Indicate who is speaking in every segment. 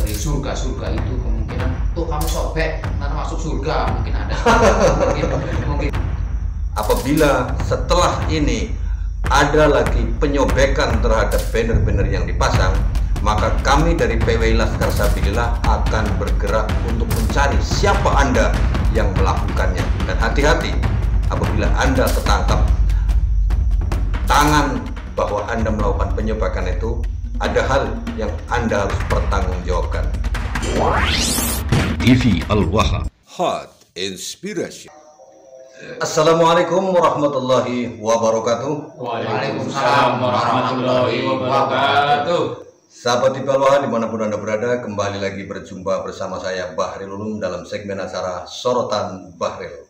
Speaker 1: dari surga itu kemungkinan tuh kamu sobek nanti masuk surga mungkin ada mungkin
Speaker 2: apabila setelah ini ada lagi penyobekan terhadap banner-banner yang dipasang, maka kami dari PWI Laskar Sabilillah akan bergerak untuk mencari siapa Anda yang melakukannya. Dan hati-hati apabila Anda tertangkap tangan bahwa Anda melakukan penyobekan itu, ada hal yang Anda harus pertanggungjawabkan.
Speaker 3: TV Al-Waha
Speaker 4: Hot Inspiration.
Speaker 2: Assalamualaikum warahmatullahi wabarakatuh.
Speaker 1: Waalaikumsalam warahmatullahi wabarakatuh.
Speaker 2: Sahabat TV Al-Waha dimanapun Anda berada, kembali lagi berjumpa bersama saya Bahril Ulum dalam segmen acara Sorotan Bahril.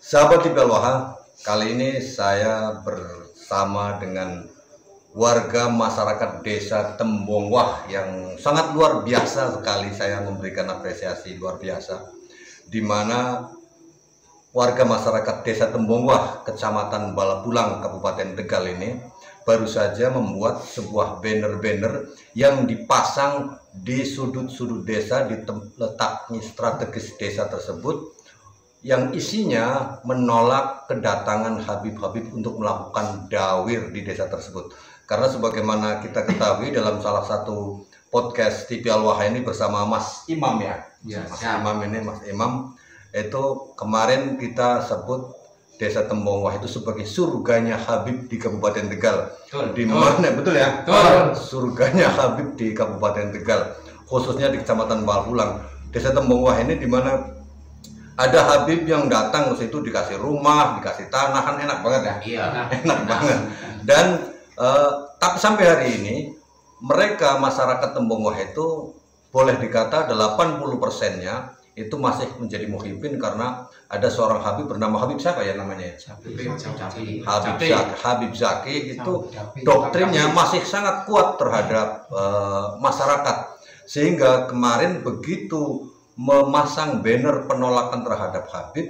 Speaker 2: Sahabat TV Al-Waha, kali ini saya bersama dengan warga masyarakat desa Tembongwah yang sangat luar biasa sekali. Saya memberikan apresiasi luar biasa, di mana warga masyarakat desa Tembongwah, kecamatan Balapulang, Kabupaten Tegal ini baru saja membuat sebuah banner-banner yang dipasang di sudut-sudut desa, di letaknya strategis desa tersebut, yang isinya menolak kedatangan Habib-Habib untuk melakukan dawir di desa tersebut. Karena sebagaimana kita ketahui dalam salah satu podcast TV Al-Waha ini bersama Mas Imam ya, Mas Imam itu kemarin kita sebut desa Tembongwah itu sebagai surganya Habib di Kabupaten Tegal. Di mana betul ya? Surganya Habib di Kabupaten Tegal, khususnya di Kecamatan Balapulang. Desa Tembongwah ini di mana ada Habib yang datang ke situ dikasih rumah, dikasih tanah, kan enak banget ya?
Speaker 1: Iya.
Speaker 2: Enak banget. Dan tapi sampai hari ini mereka masyarakat Tembongwah itu boleh dikata 80%-nya itu masih menjadi muhibin, karena ada seorang Habib bernama Habib siapa ya namanya? Habib Zaki itu doktrinnya masih sangat kuat terhadap masyarakat, sehingga kemarin begitu memasang banner penolakan terhadap Habib,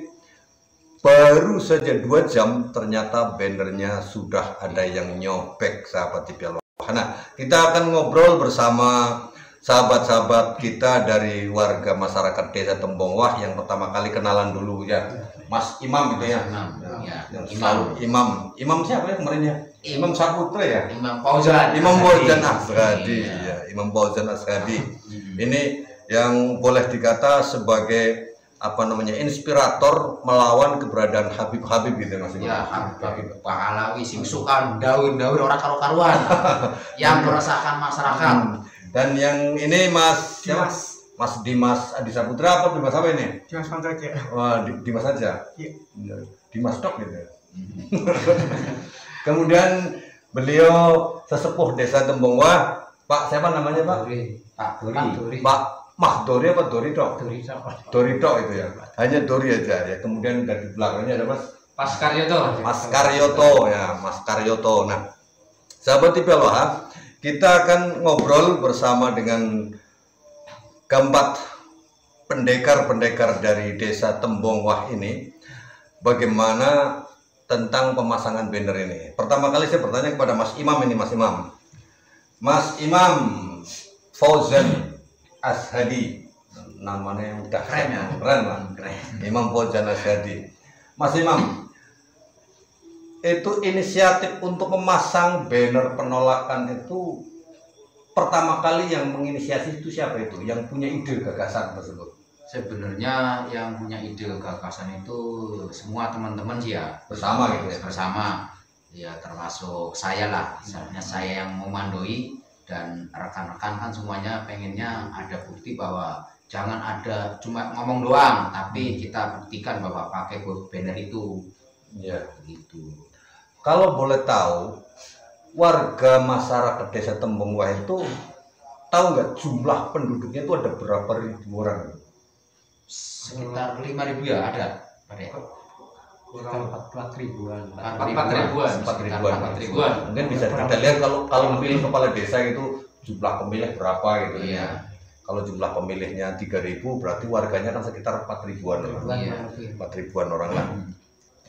Speaker 2: baru saja 2 jam ternyata bannernya sudah ada yang nyobek, sahabat TV Al-Waha. Nah, kita akan ngobrol bersama sahabat-sahabat kita dari warga masyarakat desa Tembongwah. Yang pertama kali kenalan dulu ya, Mas Imam gitu ya. Imam siapa ya kemarin ya? Imam Saputra ya?
Speaker 1: Imam Fauzan
Speaker 2: Asghadi ya, Imam Fauzan Asghadi. Ini yang boleh dikata sebagai inspirator melawan keberadaan Habib-Habib gitu Mas.
Speaker 1: Ya, Habib Pahlawi sing suka daun-daun orang karo-karuan yang meresahkan masyarakat.
Speaker 2: Dan yang ini Mas Dimas Adi Saputra apa Dimas apa ini?
Speaker 5: Dimas Pantaja.
Speaker 2: Wah, Dimas aja.
Speaker 5: Iya.
Speaker 2: Dimas Tok gitu. Kemudian beliau sesepuh desa Tembongwah, Pak siapa namanya Pak?
Speaker 1: Dori.
Speaker 2: Pak Dori apa Dori Tok? Dori Tok itu ya. Hanya Dori aja ya. Kemudian dari belakangnya ada
Speaker 1: Mas Karyoto.
Speaker 2: Mas Karyoto. Nah, sahabat TV Al-Waha, kita akan ngobrol bersama dengan keempat pendekar-pendekar dari desa Tembongwah ini, bagaimana tentang pemasangan banner ini. Pertama kali saya bertanya kepada Mas Imam ini, Mas Imam Fauzan Asghadi, namanya yang udah keren lah. Imam Fauzan Asghadi. Mas Imam, itu inisiatif untuk memasang banner penolakan itu pertama kali yang menginisiasi itu siapa itu? Yang punya ide gagasan tersebut?
Speaker 1: Sebenarnya yang punya ide gagasan itu semua teman-teman sih ya.
Speaker 2: Bersama gitu ya?
Speaker 1: Bersama. Ya termasuk saya lah. Misalnya saya yang memandoi, dan rekan-rekan kan semuanya pengennya ada bukti bahwa jangan ada cuma ngomong doang, tapi kita buktikan bahwa pakai banner itu.
Speaker 2: Ya.
Speaker 1: Gitu.
Speaker 2: Kalau boleh tahu, warga masyarakat desa Tembongwah itu tahu nggak jumlah penduduknya itu ada berapa ribu orang?
Speaker 1: Sekitar 5.000 ya ada.
Speaker 5: Kurang 4 ribuan.
Speaker 1: 4 ribuan.
Speaker 2: Mungkin bisa kita lihat kalau memilih kepala desa itu jumlah pemilih berapa gitu
Speaker 1: ya.
Speaker 2: Kalau jumlah pemilihnya 3.000 berarti warganya kan sekitar 4 ribuan orang.
Speaker 1: Iya.
Speaker 2: 4 ribuan orang lah.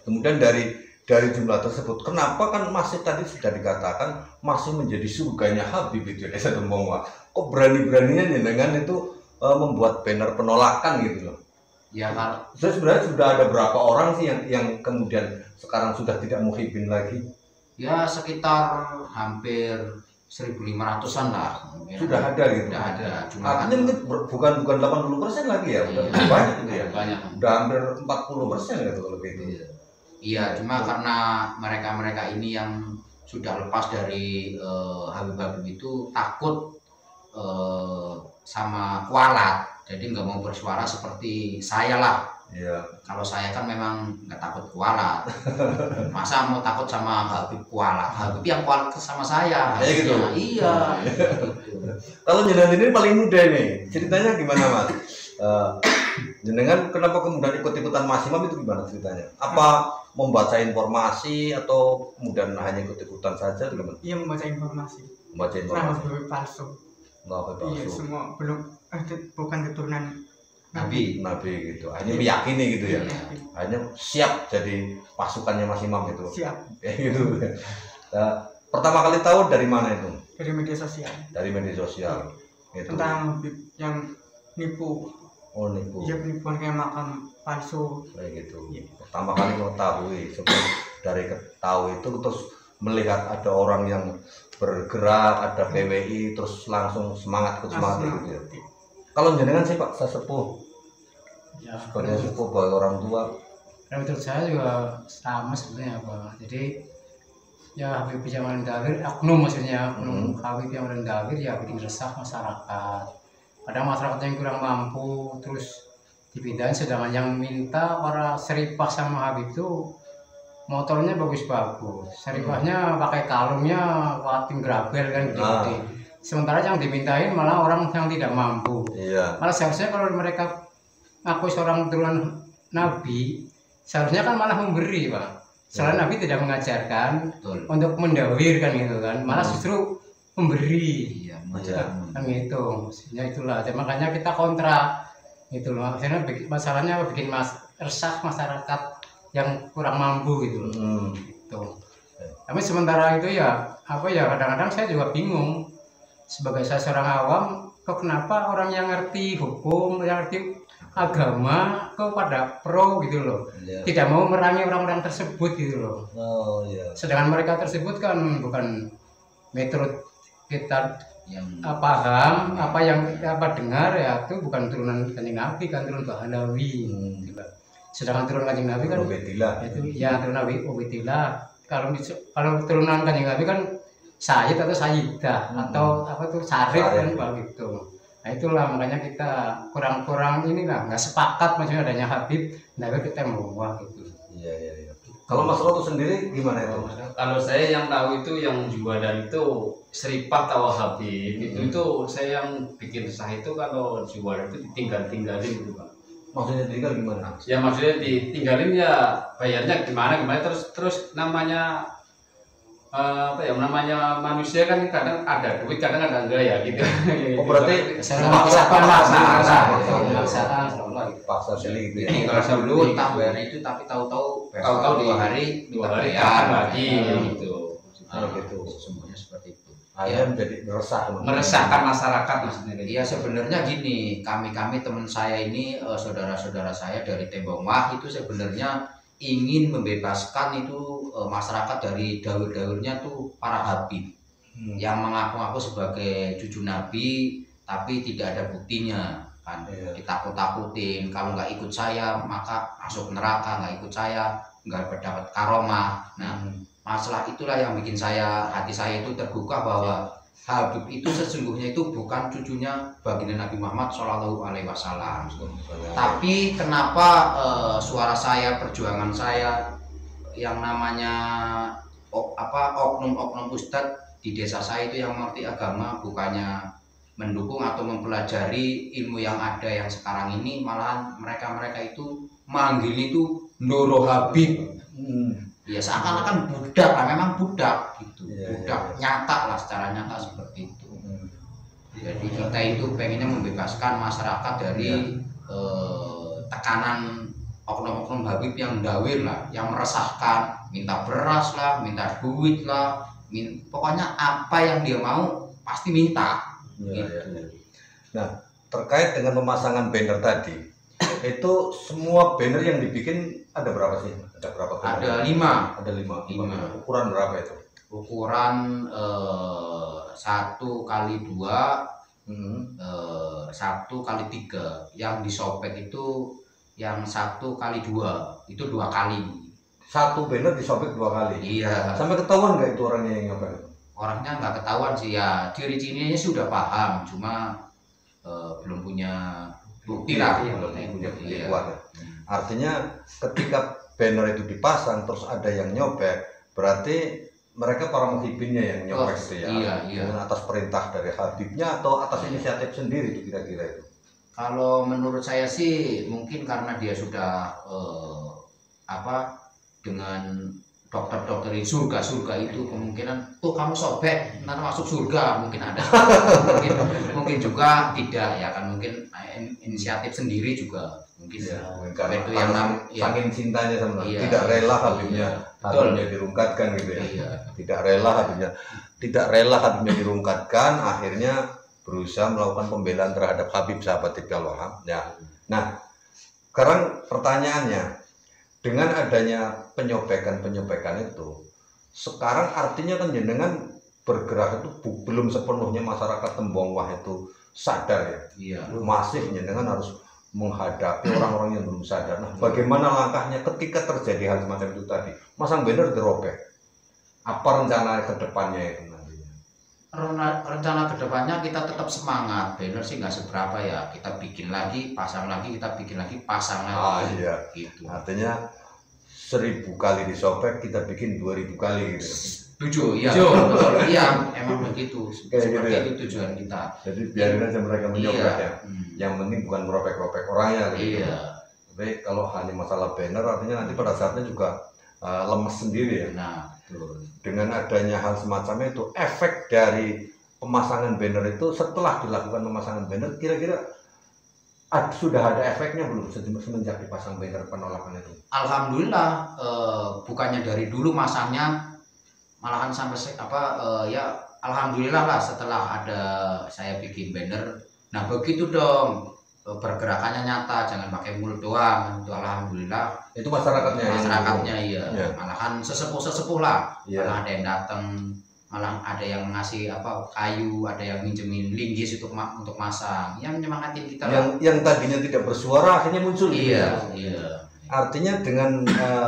Speaker 2: Kemudian dari jumlah tersebut, kenapa kan masih tadi sudah dikatakan masih menjadi surganya Habib itu Desa Tembongwah? Kok berani-beraninya jenengan itu membuat banner penolakan gitu loh?
Speaker 1: Ya kalau
Speaker 2: Saya sebenarnya sudah ada berapa orang sih yang kemudian sekarang sudah tidak muhibin lagi?
Speaker 1: ya sekitar hampir 1.500-an lah.
Speaker 2: Sudah ada gitu.
Speaker 1: Sudah ada. Cuma
Speaker 2: Artinya
Speaker 1: kan-
Speaker 2: mungkin bukan 80% lagi ya, udah
Speaker 1: Iya.
Speaker 2: banyak gitu ya.
Speaker 1: banyak.
Speaker 2: Udah hampir 40% gitu kalau gitu.
Speaker 1: Iya, cuma karena mereka-mereka ini yang sudah lepas dari Habib-Habib itu takut sama kualat, jadi nggak mau bersuara seperti saya lah.
Speaker 2: Iya.
Speaker 1: Kalau saya kan memang nggak takut kualat, masa mau takut sama Habib kualat? Habib yang kualat sama saya.
Speaker 2: Kayak gitu?
Speaker 1: harusnya. Iya. Gitu.
Speaker 2: Kalau jenengan ini paling muda nih, ceritanya gimana Mas? Jenengan kenapa kemudian ikut-ikutan Mas Imam itu gimana ceritanya? Apa membaca informasi atau kemudian hanya ikut-ikutan saja? Gimana?
Speaker 3: Iya, membaca informasi.
Speaker 2: Membaca
Speaker 3: Nama
Speaker 2: informasi.
Speaker 3: Habib palsu.
Speaker 2: Nggak apa
Speaker 3: Iya,
Speaker 2: palsu.
Speaker 3: semua belum bukan keturunan
Speaker 1: Nabi.
Speaker 2: Nabi gitu. Hanya meyakini gitu ya.
Speaker 3: Iya,
Speaker 2: Hanya siap jadi pasukannya Mas Imam itu.
Speaker 3: siap
Speaker 2: Kayak gitu. Pertama kali tahu dari mana itu?
Speaker 3: dari media sosial
Speaker 2: Dari media sosial. Itu.
Speaker 3: tentang Habib yang nipu.
Speaker 2: Oh nipu.
Speaker 3: Iya, penipuan kayak makam palsu.
Speaker 2: Kayak gitu.
Speaker 3: Iya.
Speaker 2: Pertama kali mengetahui, sebelum dari tahu itu terus melihat ada orang yang bergerak, ada PWI, terus langsung semangat
Speaker 3: Langsung
Speaker 2: gitu ya.
Speaker 3: mengikuti.
Speaker 2: Kalau jenengan sih Pak sesepuh,
Speaker 5: Ya,
Speaker 2: sebagai sepuh bagi orang tua,
Speaker 5: menurut saya juga sama sebenarnya Pak. Jadi ya Habib yang mendawir, oknum maksudnya, oknum Habib yang mendawir ya bikin resah masyarakat. Kadang masyarakat yang kurang mampu terus dipindahin, sedangkan yang minta para seripah sama Habib itu motornya bagus-bagus, seripahnya pakai kalungnya wating grabel kan gede-gede. Sementara yang dimintain malah orang yang tidak mampu.
Speaker 2: iya,
Speaker 5: Malah seharusnya kalau mereka ngaku seorang turunan Nabi, seharusnya kan malah memberi Pak. Soalnya Nabi tidak mengajarkan
Speaker 1: Betul.
Speaker 5: untuk mendawir kan gitu kan, malah justru memberi.
Speaker 1: Iya,
Speaker 5: Kan gitu, maksudnya itulah. Jadi makanya kita kontra gitu loh. Maksudnya masalahnya bikin resah masyarakat yang kurang mampu gitu loh. Gitu. Tapi sementara itu ya apa ya, kadang-kadang saya juga bingung sebagai saya seorang awam, kok kenapa orang yang ngerti hukum, yang ngerti agama kok pada pro gitu loh,
Speaker 2: iya.
Speaker 5: tidak mau merangi orang-orang tersebut gitu loh.
Speaker 2: Oh iya.
Speaker 5: Sedangkan mereka tersebut kan bukan metode kita
Speaker 1: yang
Speaker 5: paham apa yang apa dengar ya, itu bukan turunan Kanjeng Nabi, kan turun Bahanawi. Gitu. Sedangkan turunan Kanjeng Nabi kan
Speaker 2: Ubedillah.
Speaker 5: itu ya turunan Nabi Ubedillah. Kalau turunan Kanjeng Nabi kan Sayyid atau Sayyidah atau apa tuh Syarif kan begitu. Nah itulah makanya kita kurang-kurang inilah, nggak sepakat maksudnya adanya Habib, nah kita mau gitu.
Speaker 2: Iya. Kalau Mas Roto sendiri gimana itu?
Speaker 6: Kalau saya yang tahu itu yang jualan itu seripah atau Habib itu saya yang bikin resah itu kalau jualan itu ditinggalin gitu Pak.
Speaker 2: Maksudnya tinggal gimana?
Speaker 6: Ya maksudnya ditinggalin ya bayarnya gimana terus namanya apa ya, namanya manusia kan kadang ada duit kadang ada enggak ya gitu.
Speaker 2: Oh berarti paksa beli gitu ya?
Speaker 1: ini kalau dulu tak bayar itu, tapi tahu-tahu
Speaker 6: Tahu-tahu
Speaker 1: dua hari
Speaker 6: dua hari
Speaker 1: bayar
Speaker 6: kapan lagi gitu.
Speaker 2: gitu.
Speaker 1: Semuanya seperti itu.
Speaker 2: Akhirnya menjadi resah.
Speaker 6: Meresahkan masyarakat maksudnya.
Speaker 1: Iya sebenarnya gini, kami teman saya ini saudara-saudara saya dari Tembongwah itu sebenarnya ingin membebaskan itu masyarakat dari daur-daurnya tuh para Habib yang mengaku-ngaku sebagai cucu Nabi tapi tidak ada buktinya kan. Ditakut-takutin kalau nggak ikut saya maka masuk neraka, nggak ikut saya nggak mendapat karomah. Nah masalah itulah yang bikin hati saya itu tergugah bahwa Habib itu sesungguhnya itu bukan cucunya baginda Nabi Muhammad Shallallahu Alaihi Wasallam. Tapi kenapa suara saya, perjuangan saya yang namanya oknum-oknum ustadz di desa saya itu yang mengerti agama bukannya mendukung atau mempelajari ilmu yang ada yang sekarang ini, malahan mereka itu manggil itu Ndoro Habib. Ya seakan-akan budak lah, memang budak gitu. Budak nyata lah, secara nyata seperti itu. Jadi kita itu pengennya membebaskan masyarakat dari tekanan oknum-oknum Habib yang dawir lah, yang meresahkan, minta beras lah, minta duit lah, pokoknya apa yang dia mau pasti minta.
Speaker 2: Ya,
Speaker 1: Gitu.
Speaker 2: ya. Nah, terkait dengan pemasangan banner tadi, itu semua banner yang dibikin ada berapa sih? Ada berapa?
Speaker 1: Ada 5.
Speaker 2: Ada 5.
Speaker 1: Lima.
Speaker 2: Ukuran berapa itu?
Speaker 1: Ukuran 1x2, 1x3. Yang disobek itu yang 1x2, itu 2 kali.
Speaker 2: Satu banner disobek 2 kali.
Speaker 1: Iya.
Speaker 2: Sampai ketahuan nggak itu orangnya yang nyopek?
Speaker 1: Orangnya nggak ketahuan sih ya, ciri-cirinya sudah paham, cuma belum punya bukti lah.
Speaker 2: Belum punya bukti
Speaker 1: Iya.
Speaker 2: kuat ya. Artinya ketika banner itu dipasang terus ada yang nyopek, berarti mereka para muhibinnya yang nyopek itu ya.
Speaker 1: Iya, iya.
Speaker 2: Dengan atas perintah dari Habibnya atau atas inisiatif sendiri itu kira-kira itu.
Speaker 1: Kalau menurut saya sih mungkin karena dia sudah dengan dokter-dokter di surga itu kemungkinan tuh kamu sobek nanti masuk surga, mungkin ada. mungkin juga tidak ya kan, mungkin inisiatif sendiri juga mungkin
Speaker 2: Ya,
Speaker 1: ya.
Speaker 2: karena
Speaker 1: Itu yang
Speaker 2: saking cintanya sama
Speaker 1: Iya.
Speaker 2: tidak rela Habibnya,
Speaker 1: Betul.
Speaker 2: Habibnya dirungkatkan gitu ya.
Speaker 1: Iya.
Speaker 2: Tidak rela Habibnya dirungkatkan, akhirnya berusaha melakukan pembelaan terhadap Habib sahabat Ibnu Wahab. Ya. Nah, sekarang pertanyaannya, dengan adanya penyobekan itu, sekarang artinya kan jenengan bergerak itu belum sepenuhnya masyarakat Tembongwah itu sadar ya.
Speaker 1: Iya.
Speaker 2: Masih jenengan harus menghadapi orang-orang yang belum sadar. Nah, bagaimana langkahnya ketika terjadi hal semacam itu tadi? Masang banner dirobek. Apa rencana ke depannya itu nantinya?
Speaker 1: Rencana kedepannya kita tetap semangat. Banner sih nggak seberapa ya, kita bikin lagi, pasang lagi, kita bikin lagi, pasang lagi.
Speaker 2: Iya.
Speaker 1: Gitu.
Speaker 2: Artinya 1000 kali disobek kita bikin 2000 kali gitu.
Speaker 1: Tujuh, iya.
Speaker 6: Tujuh.
Speaker 1: Betul. Iya, emang begitu.
Speaker 2: Kayak
Speaker 1: Seperti
Speaker 2: gitu ya?
Speaker 1: itu tujuan kita.
Speaker 2: Jadi biarin aja mereka menyobek
Speaker 1: Iya.
Speaker 2: ya. Yang penting bukan merobek-robek orangnya gitu.
Speaker 1: Iya.
Speaker 2: Tapi kalau hanya masalah banner artinya nanti pada saatnya juga lemes sendiri ya.
Speaker 1: Nah, betul.
Speaker 2: Dengan adanya hal semacam itu, efek dari pemasangan banner itu setelah dilakukan pemasangan banner kira-kira sudah ada efeknya belum semenjak dipasang banner penolakan itu?
Speaker 1: Alhamdulillah, bukannya dari dulu masangnya, malahan sampai ya alhamdulillah lah setelah ada saya bikin banner. Nah begitu dong, pergerakannya nyata, jangan pakai mulut doang. Itu alhamdulillah
Speaker 2: Itu masyarakatnya.
Speaker 1: iya.
Speaker 2: Iya.
Speaker 1: Malahan sesepuh lah.
Speaker 2: Iya.
Speaker 1: Malah ada yang datang, malah ada yang ngasih kayu, ada yang minjemin linggis untuk masang, yang menyemangatin kita lah.
Speaker 2: Yang tadinya tidak bersuara akhirnya muncul.
Speaker 1: Iya, iya.
Speaker 2: Artinya dengan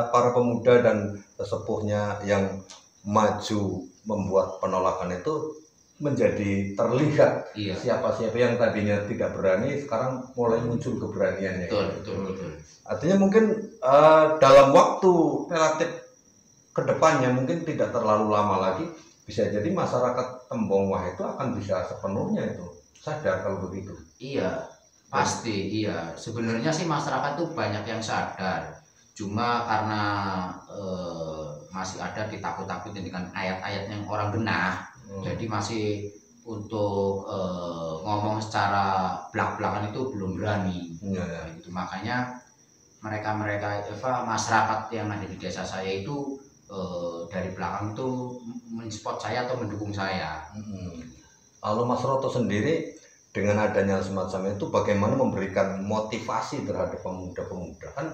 Speaker 2: para pemuda dan sesepuhnya yang maju membuat penolakan itu menjadi terlihat
Speaker 1: Iya.
Speaker 2: siapa-siapa yang tadinya tidak berani sekarang mulai muncul keberaniannya.
Speaker 1: Betul.
Speaker 2: Artinya mungkin dalam waktu relatif kedepannya mungkin tidak terlalu lama lagi bisa jadi masyarakat Tembongwah itu akan bisa sepenuhnya itu sadar kalau begitu.
Speaker 1: Iya, pasti iya. Sebenarnya sih masyarakat tuh banyak yang sadar. Cuma karena masih ada ditakut-takutin dengan ayat-ayat yang orang genah. Jadi masih untuk ngomong secara belak-belakan itu belum berani.
Speaker 2: Iya.
Speaker 1: Gitu. Makanya mereka masyarakat yang ada di desa saya itu dari belakang itu mensupport saya atau mendukung saya.
Speaker 2: Lalu Mas Roto sendiri dengan adanya semacam itu bagaimana memberikan motivasi terhadap pemuda-pemuda? Kan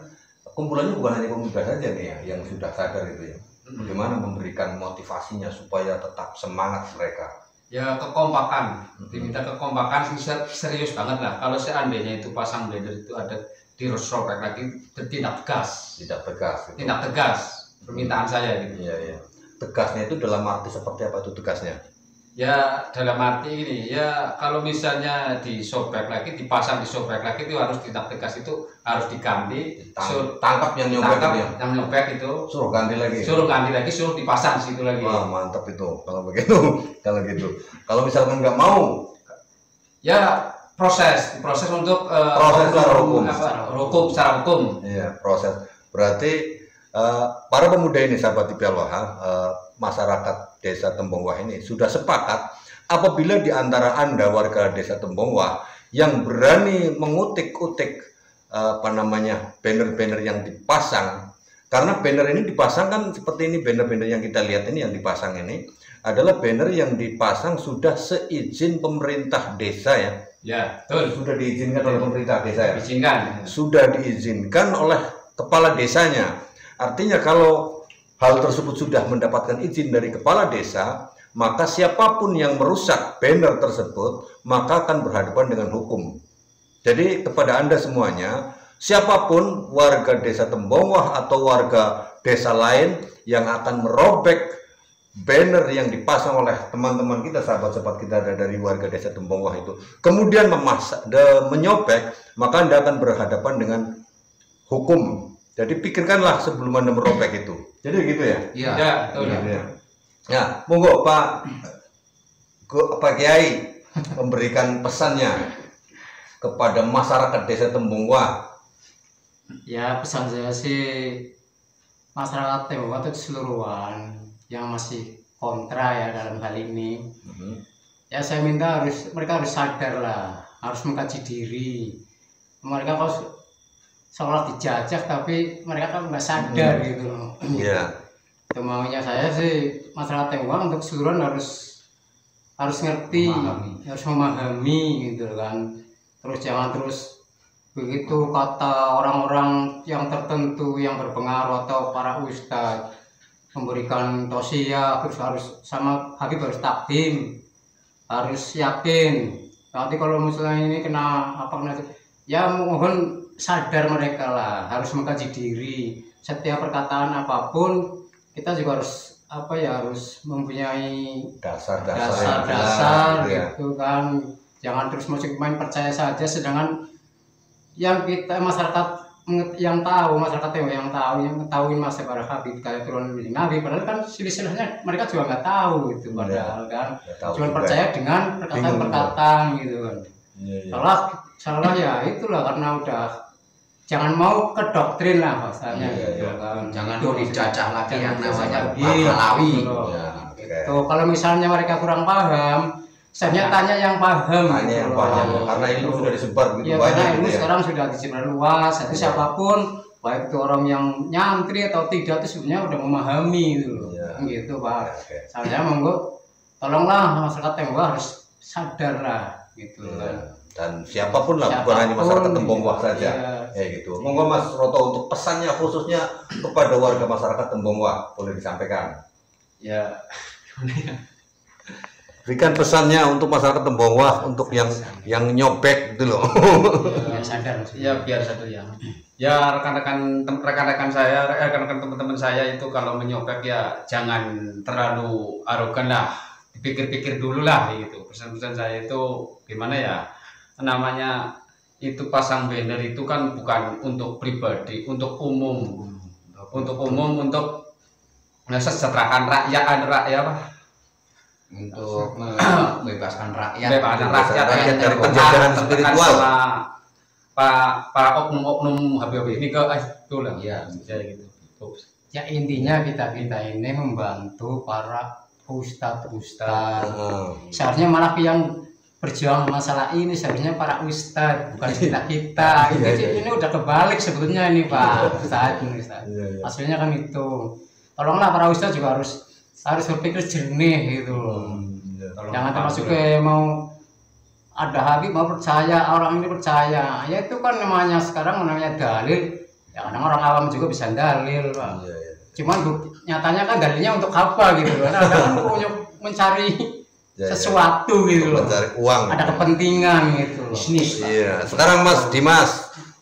Speaker 2: kumpulannya bukan hanya pemuda saja nih ya yang sudah sadar itu ya. Bagaimana memberikan motivasinya supaya tetap semangat mereka?
Speaker 6: Ya kekompakan, diminta kekompakan serius banget lah. Kalau seandainya itu pasang banner itu ada dirobek lagi, bertindak tegas.
Speaker 2: Tidak tegas. Gitu.
Speaker 6: Tindak tegas, permintaan saya gitu.
Speaker 2: Iya. Tegasnya itu dalam arti seperti apa itu tegasnya?
Speaker 6: Ya dalam arti ini ya kalau misalnya disobek lagi, disobek lagi itu harus tindak tegas, itu harus diganti.
Speaker 2: Tangkap yang nyobek itu ya?
Speaker 6: Yang nyobek itu.
Speaker 2: Suruh ganti lagi.
Speaker 6: Suruh dipasang situ lagi.
Speaker 2: Wah mantap itu kalau begitu. Kalau misalkan nggak mau,
Speaker 6: ya proses untuk
Speaker 2: Proses secara hukum. Iya proses. Berarti para pemuda ini sahabat Ibnu Wahab, masyarakat desa Tembongwah ini sudah sepakat Apabila di antara Anda warga Desa Tembongwah yang berani mengutik-utik banner-banner yang dipasang, karena banner ini dipasang kan seperti ini, banner-banner yang kita lihat ini yang dipasang ini adalah banner yang dipasang sudah seizin pemerintah desa ya.
Speaker 6: Ya, betul.
Speaker 2: Sudah diizinkan oleh pemerintah desa ya.
Speaker 6: Izinkan.
Speaker 2: Sudah diizinkan oleh kepala desanya. Artinya kalau hal tersebut sudah mendapatkan izin dari kepala desa, maka siapapun yang merusak banner tersebut maka akan berhadapan dengan hukum. Jadi kepada Anda semuanya, siapapun warga Desa Tembongwah atau warga desa lain yang akan merobek banner yang dipasang oleh teman-teman kita, sahabat-sahabat kita dari warga Desa Tembongwah itu, kemudian menyobek, maka Anda akan berhadapan dengan hukum. Jadi pikirkanlah sebelum Anda merobek itu. Jadi gitu ya?
Speaker 1: Iya.
Speaker 6: Ya, betul.
Speaker 2: Gitu ya. Ya, monggo Pak Kiai memberikan pesannya kepada masyarakat Desa Tembongwah.
Speaker 5: Ya, pesan saya sih masyarakat Tembongwah itu keseluruhan yang masih kontra ya dalam hal ini. Ya saya minta mereka harus sadar lah, harus mengkaji diri. Mereka kalau seolah dijajah tapi mereka kan nggak sadar gitu loh.
Speaker 2: Iya.
Speaker 5: Itu maunya saya sih masyarakat Tembongwah untuk keseluruhan harus ngerti, harus memahami gitu kan. Terus jangan terus begitu kata orang-orang yang tertentu yang berpengaruh atau para ustadz memberikan tausiah, terus harus sama Habib harus takdim, harus yakin. Nanti kalau misalnya ini kena ya mohon sadar mereka lah, harus mengkaji diri. Setiap perkataan apapun kita juga harus harus mempunyai dasar gitu kan. Jangan terus main percaya saja, sedangkan yang kita masyarakat yang tahu, masyarakat yang ketahui masa para Habib kayak turun Nabi, padahal kan silsilahnya mereka juga nggak tahu gitu, padahal kan cuma percaya dengan perkataan-perkataan gitu kan. Salah ya itulah, karena udah jangan mau ke doktrin lah bahasanya gitu kan.
Speaker 1: Jangan dijajah lagi yang namanya
Speaker 5: Iya,
Speaker 1: Pahlawi.
Speaker 5: Gitu. Kalau misalnya mereka kurang paham, saya tanya yang paham.
Speaker 2: Tanya yang paham, karena ilmu sudah disebar begitu
Speaker 5: ya,
Speaker 2: banyak.
Speaker 5: karena ilmu
Speaker 2: gitu ya.
Speaker 5: sekarang sudah disebar luas. Jadi siapapun, baik itu orang yang nyantri atau tidak, itu sebenarnya udah memahami gitu loh. Gitu Pak. Saya monggo, tolonglah masyarakat Tembongwah harus sadar lah gitu kan.
Speaker 2: Dan siapapun lah, bukan hanya masyarakat Tembongwah saja. Gitu. Monggo Mas Roto untuk pesannya khususnya kepada warga masyarakat Tembongwah, boleh disampaikan.
Speaker 6: Ya, gimana ya?
Speaker 2: Berikan pesannya untuk masyarakat Tembongwah, untuk yang nyobek gitu loh.
Speaker 5: Biar sadar maksudnya.
Speaker 6: Ya biar sadar ya. Ya rekan-rekan saya, rekan-rekan teman-teman saya itu kalau menyobek ya jangan terlalu arogan lah. Dipikir-pikir dulu lah gitu. Pesan-pesan saya itu gimana ya? Namanya itu pasang banner itu kan bukan untuk pribadi, untuk umum. Untuk umum, untuk mesejahterakan rakyat
Speaker 1: untuk membebaskan rakyat
Speaker 2: dari penjajahan spiritual.
Speaker 6: Pak oknum Habib ini ke itu lah ya gitu.
Speaker 5: Ya intinya kita ini membantu para ustadz. Seharusnya malah yang berjuang masalah ini seharusnya para ustadz, bukan kita. Ini udah kebalik sebetulnya ini Pak Ustadz. Aslinya kan itu. Tolonglah para ustadz juga harus berpikir jernih gitu loh. Jangan termasuk ke mau ada Habib mau percaya, orang ini percaya. Ya itu kan namanya sekarang namanya dalil. Ya kadang orang awam juga bisa dalil, Pak. Cuman nyatanya kan dalilnya untuk apa gitu loh. Karena kan untuk mencari sesuatu gitu loh.
Speaker 2: Mencari uang.
Speaker 5: Ada kepentingan gitu loh.
Speaker 1: Bisnis.
Speaker 2: Iya. Sekarang Mas Dimas,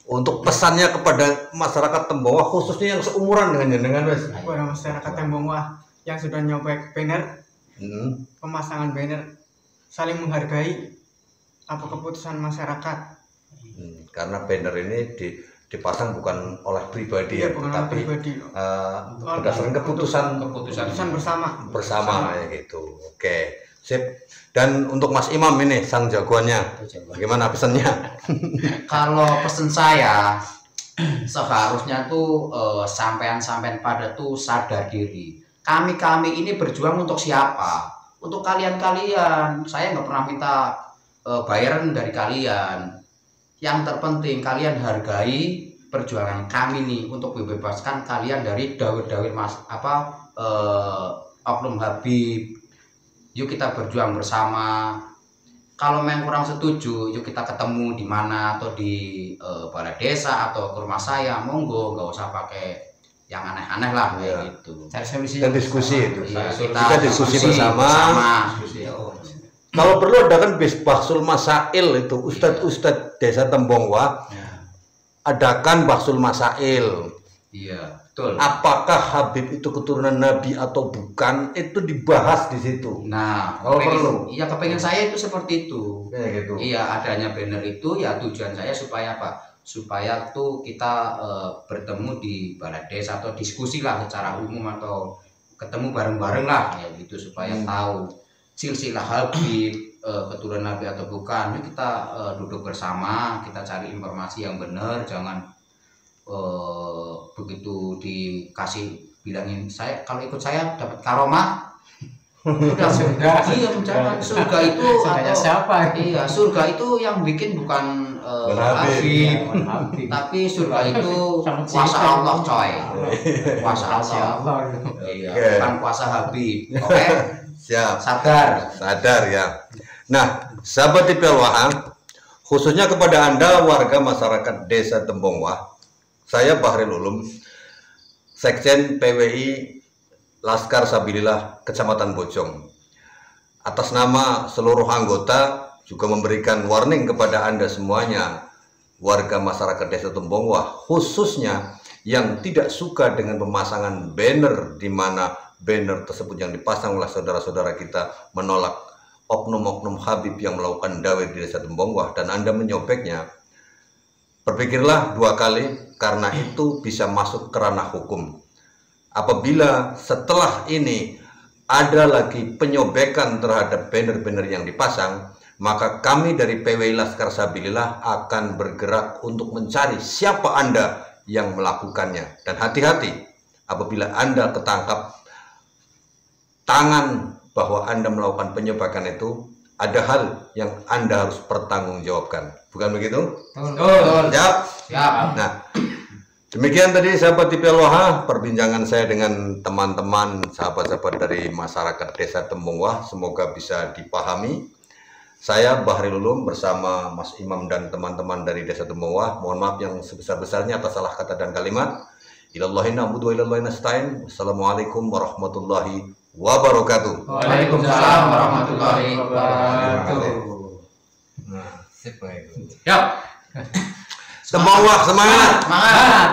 Speaker 2: untuk pesannya kepada masyarakat Tembongwah khususnya yang seumuran dengan Mas.
Speaker 3: Kepada masyarakat Tembongwah yang sudah nyobek banner, pemasangan banner, saling menghargai apa keputusan masyarakat.
Speaker 2: Karena banner ini dipasang bukan oleh pribadi ya, tapi berdasarkan keputusan bersama ya gitu. Oke, sip. Dan untuk Mas Imam ini sang jagoannya, bagaimana pesannya?
Speaker 1: Kalau pesen saya seharusnya tuh sampean pada tuh sadar diri. Kami ini berjuang untuk siapa? untuk kalian-kalian, saya nggak pernah minta bayaran dari kalian. Yang terpenting kalian hargai perjuangan kami nih untuk membebaskan kalian dari dawir-dawir oknum Habib. Yuk kita berjuang bersama. Kalau memang kurang setuju, yuk kita ketemu di mana, atau di balai desa atau ke rumah saya, monggo, nggak usah pakai yang aneh-aneh lah kayak gitu.
Speaker 5: Cari solusi.
Speaker 2: Kita diskusi itu.
Speaker 1: Iya,
Speaker 2: Kita diskusi bersama.
Speaker 1: Diskusi.
Speaker 2: Kalau perlu ada kan Bahsul Masail itu, Ustadz Desa Tembongwah adakan Bahsul Masail.
Speaker 1: Iya, betul.
Speaker 2: Apakah Habib itu keturunan Nabi atau bukan, itu dibahas di situ.
Speaker 1: Nah,
Speaker 2: kalau perlu.
Speaker 1: Iya, kepengen saya itu seperti itu.
Speaker 2: Kayak gitu.
Speaker 1: Iya, adanya banner itu ya tujuan saya supaya apa? Supaya tuh kita bertemu di balai desa atau diskusi lah secara umum atau ketemu bareng-bareng lah ya gitu, supaya tahu silsilah Habib keturunan Nabi atau bukan. Yuk kita duduk bersama, kita cari informasi yang benar, jangan begitu dikasih bilangin saya kalau ikut saya dapat karomah. Udah surga. Iya, jangan. Surga itu
Speaker 5: Surganya siapa?
Speaker 1: Iya, surga itu yang bikin bukan Habib, tapi surga itu kuasa Allah, coy. Kuasa Allah. Iya, bukan kuasa Habib. Oke?
Speaker 2: Siap.
Speaker 1: Sadar
Speaker 2: Ya. Nah, sahabat TPLWH, khususnya kepada Anda warga masyarakat Desa Tembongwah, saya Bahril Ulum, Sekjen PWI Laskar Sabilillah Kecamatan Bojong. Atas nama seluruh anggota juga memberikan warning kepada Anda semuanya, warga masyarakat Desa Tembongwah, khususnya yang tidak suka dengan pemasangan banner, di mana banner tersebut yang dipasang oleh saudara-saudara kita menolak oknum-oknum Habib yang melakukan dawir di Desa Tembongwah, dan Anda menyobeknya. Berpikirlah dua kali, karena itu bisa masuk ke ranah hukum. Apabila setelah ini ada lagi penyobekan terhadap banner-banner yang dipasang, maka kami dari PWI Laskar Sabilillah akan bergerak untuk mencari siapa Anda yang melakukannya. Dan hati-hati, apabila Anda ketangkap tangan bahwa Anda melakukan penyobekan itu, ada hal yang Anda harus pertanggungjawabkan. Bukan begitu?
Speaker 1: Betul.
Speaker 2: Siap. Nah, demikian tadi sahabat TPLWH perbincangan saya dengan teman-teman sahabat-sahabat dari masyarakat Desa Tembongwah. Semoga bisa dipahami. Saya Bahril Ulum bersama Mas Imam dan teman-teman dari Desa Tembongwah. Mohon maaf yang sebesar-besarnya atas salah kata dan kalimat. Ilallahi na'budu wa ilallahi nasta'in. Wassalamualaikum warahmatullahi wabarakatuh.
Speaker 1: Waalaikumsalam warahmatullahi wabarakatuh.
Speaker 2: Nah, sip baik.
Speaker 1: Yuk.
Speaker 2: Tembongwah semangat.
Speaker 1: Semangat.